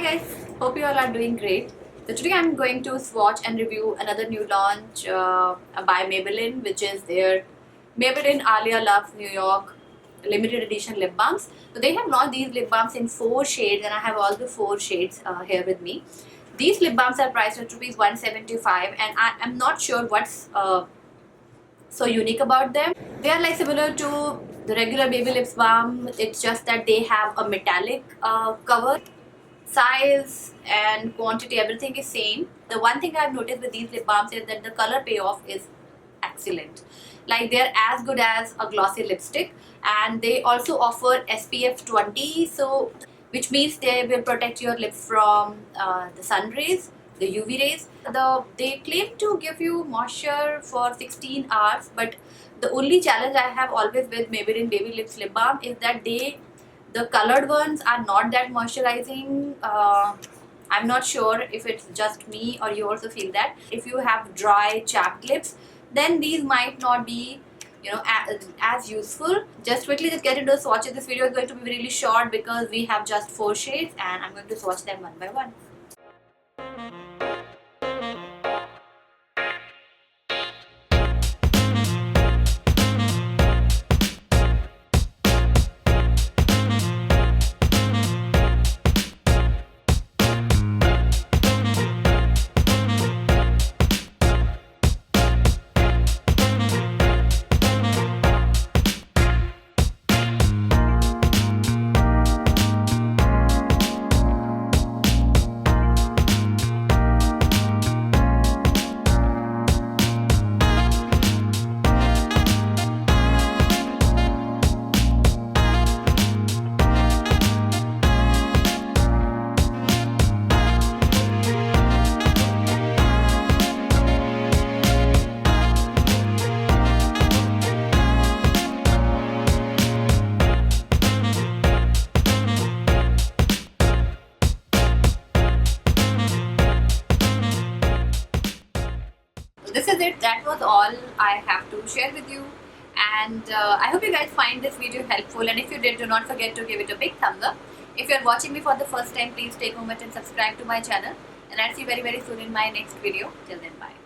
Hi guys, hope you all are doing great. So today I'm going to swatch and review another new launch by Maybelline, which is their Maybelline Alia Loves New York limited edition lip balms. So they have launched these lip balms in 4 shades and I have all the 4 shades here with me. These lip balms are priced at rupees 175 and I am not sure what's so unique about them. They are like similar to the regular baby lips balm. It's just that they have a metallic cover. Size and quantity, everything is same. The one thing I've noticed with these lip balms is that the color payoff is excellent. Like they're as good as a glossy lipstick, and they also offer SPF 20, so which means they will protect your lips from the sun rays, the UV rays. They claim to give you moisture for 16 hours, but the only challenge I have always with Maybelline Baby Lips Lip Balm is that the colored ones are not that moisturizing. I'm not sure if it's just me or you also feel that. If you have dry chapped lips, then these might not be as useful. Just quickly just get into the swatches. This video is going to be really short because we have just 4 shades and I'm going to swatch them one by one. This is it. That was all I have to share with you, and I hope you guys find this video helpful, and if you did, do not forget to give it a big thumbs up. If you are watching me for the first time, please take a moment and subscribe to my channel, and I'll see you very soon in my next video. Till then, bye.